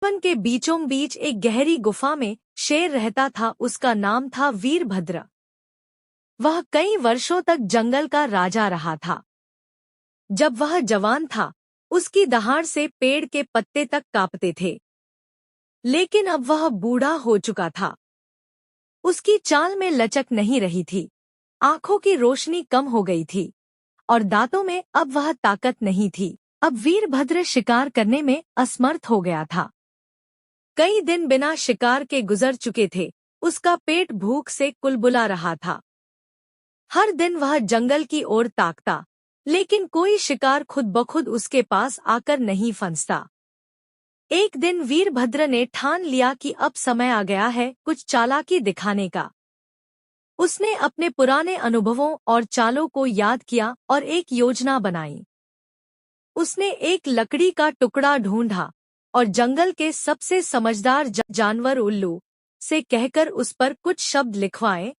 घनापन के बीचों बीच एक गहरी गुफा में शेर रहता था। उसका नाम था वीरभद्र। वह कई वर्षों तक जंगल का राजा रहा था। जब वह जवान था, उसकी दहाड़ से पेड़ के पत्ते तक कांपते थे। लेकिन अब वह बूढ़ा हो चुका था। उसकी चाल में लचक नहीं रही थी, आंखों की रोशनी कम हो गई थी और दांतों में अब वह ताकत नहीं थी। अब वीरभद्र शिकार करने में असमर्थ हो गया था। कई दिन बिना शिकार के गुजर चुके थे। उसका पेट भूख से कुलबुला रहा था। हर दिन वह जंगल की ओर ताकता, लेकिन कोई शिकार खुद ब खुद उसके पास आकर नहीं फंसता। एक दिन वीरभद्र ने ठान लिया कि अब समय आ गया है कुछ चालाकी दिखाने का। उसने अपने पुराने अनुभवों और चालों को याद किया और एक योजना बनाई। उसने एक लकड़ी का टुकड़ा ढूंढा और जंगल के सबसे समझदार जानवर उल्लू से कहकर उस पर कुछ शब्द लिखवाए,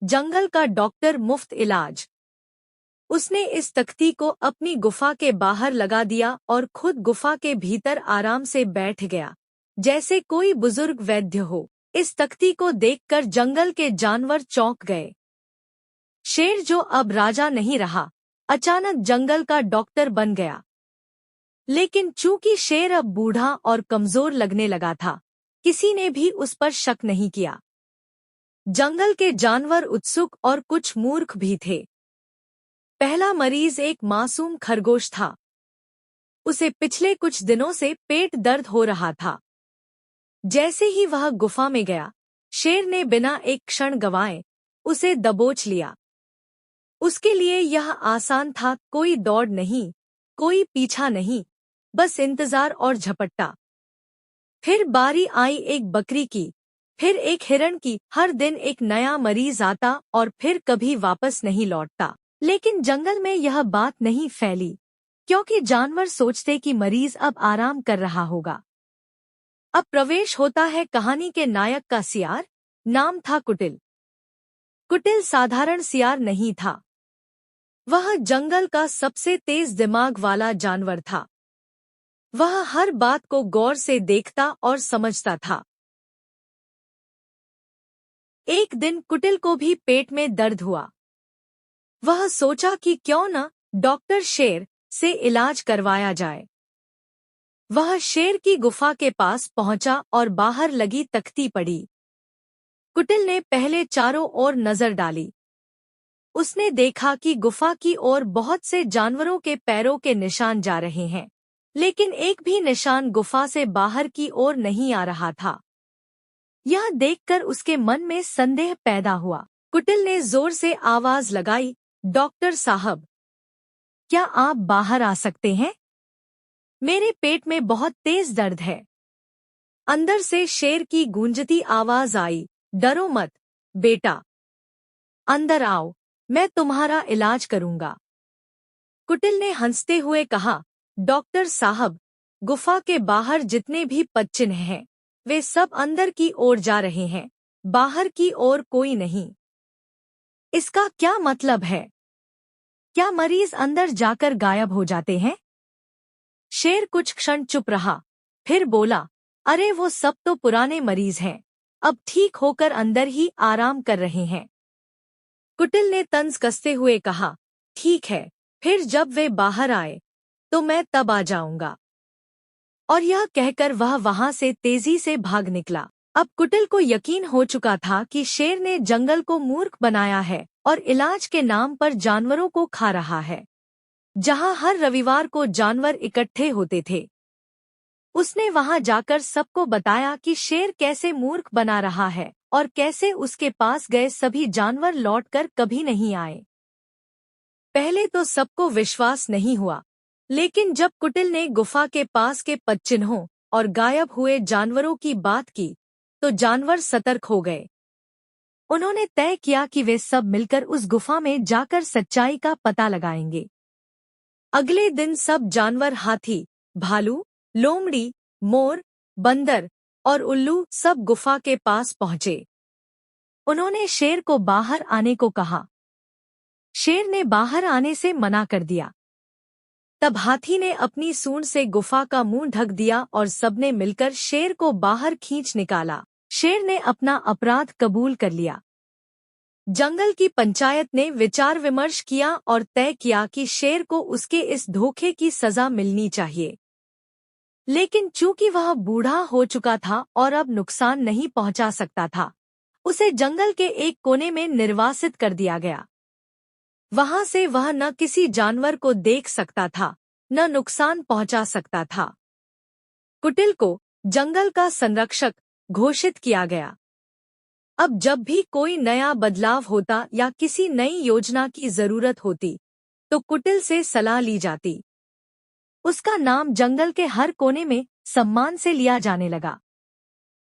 जंगल का डॉक्टर मुफ्त इलाज। उसने इस तख्ती को अपनी गुफा के बाहर लगा दिया और खुद गुफा के भीतर आराम से बैठ गया, जैसे कोई बुजुर्ग वैद्य हो। इस तख्ती को देखकर जंगल के जानवर चौंक गए। शेर, जो अब राजा नहीं रहा, अचानक जंगल का डॉक्टर बन गया। लेकिन चूंकि शेर अब बूढ़ा और कमजोर लगने लगा था, किसी ने भी उस पर शक नहीं किया। जंगल के जानवर उत्सुक और कुछ मूर्ख भी थे। पहला मरीज एक मासूम खरगोश था। उसे पिछले कुछ दिनों से पेट दर्द हो रहा था। जैसे ही वह गुफा में गया, शेर ने बिना एक क्षण गंवाए उसे दबोच लिया। उसके लिए यह आसान था, कोई दौड़ नहीं, कोई पीछा नहीं, बस इंतजार और झपट्टा। फिर बारी आई एक बकरी की, फिर एक हिरण की। हर दिन एक नया मरीज आता और फिर कभी वापस नहीं लौटता। लेकिन जंगल में यह बात नहीं फैली, क्योंकि जानवर सोचते कि मरीज अब आराम कर रहा होगा। अब प्रवेश होता है कहानी के नायक का सियार। नाम था कुटिल। कुटिल साधारण सियार नहीं था। वह जंगल का सबसे तेज दिमाग वाला जानवर था। वह हर बात को गौर से देखता और समझता था। एक दिन कुटिल को भी पेट में दर्द हुआ। वह सोचा कि क्यों न डॉक्टर शेर से इलाज करवाया जाए। वह शेर की गुफा के पास पहुंचा और बाहर लगी तख्ती पढ़ी। कुटिल ने पहले चारों ओर नजर डाली। उसने देखा कि गुफा की ओर बहुत से जानवरों के पैरों के निशान जा रहे हैं, लेकिन एक भी निशान गुफा से बाहर की ओर नहीं आ रहा था। यह देखकर उसके मन में संदेह पैदा हुआ। कुटिल ने जोर से आवाज लगाई, डॉक्टर साहब, क्या आप बाहर आ सकते हैं? मेरे पेट में बहुत तेज दर्द है। अंदर से शेर की गूंजती आवाज आई, डरो मत बेटा, अंदर आओ, मैं तुम्हारा इलाज करूंगा। कुटिल ने हंसते हुए कहा, डॉक्टर साहब, गुफा के बाहर जितने भी पदचिह्न हैं, वे सब अंदर की ओर जा रहे हैं, बाहर की ओर कोई नहीं। इसका क्या मतलब है? क्या मरीज अंदर जाकर गायब हो जाते हैं? शेर कुछ क्षण चुप रहा, फिर बोला, अरे वो सब तो पुराने मरीज हैं, अब ठीक होकर अंदर ही आराम कर रहे हैं। कुटिल ने तंज कसते हुए कहा, ठीक है, फिर जब वे बाहर आए तो मैं तब आ जाऊंगा। और यह कहकर वह वहां से तेजी से भाग निकला। अब कुटिल को यकीन हो चुका था कि शेर ने जंगल को मूर्ख बनाया है और इलाज के नाम पर जानवरों को खा रहा है। जहां हर रविवार को जानवर इकट्ठे होते थे, उसने वहां जाकर सबको बताया कि शेर कैसे मूर्ख बना रहा है और कैसे उसके पास गए सभी जानवर लौटकर कभी नहीं आए। पहले तो सबको विश्वास नहीं हुआ, लेकिन जब कुटिल ने गुफा के पास के पदचिन्हों और गायब हुए जानवरों की बात की, तो जानवर सतर्क हो गए। उन्होंने तय किया कि वे सब मिलकर उस गुफा में जाकर सच्चाई का पता लगाएंगे। अगले दिन सब जानवर हाथी, भालू, लोमड़ी, मोर, बंदर और उल्लू सब गुफा के पास पहुंचे। उन्होंने शेर को बाहर आने को कहा। शेर ने बाहर आने से मना कर दिया। तब हाथी ने अपनी सूंड से गुफा का मुंह ढक दिया और सबने मिलकर शेर को बाहर खींच निकाला। शेर ने अपना अपराध कबूल कर लिया। जंगल की पंचायत ने विचार विमर्श किया और तय किया कि शेर को उसके इस धोखे की सजा मिलनी चाहिए। लेकिन चूंकि वह बूढ़ा हो चुका था और अब नुकसान नहीं पहुंचा सकता था, उसे जंगल के एक कोने में निर्वासित कर दिया गया। वहां से वह न किसी जानवर को देख सकता था, न नुकसान पहुंचा सकता था। कुटिल को जंगल का संरक्षक घोषित किया गया। अब जब भी कोई नया बदलाव होता या किसी नई योजना की जरूरत होती, तो कुटिल से सलाह ली जाती। उसका नाम जंगल के हर कोने में सम्मान से लिया जाने लगा।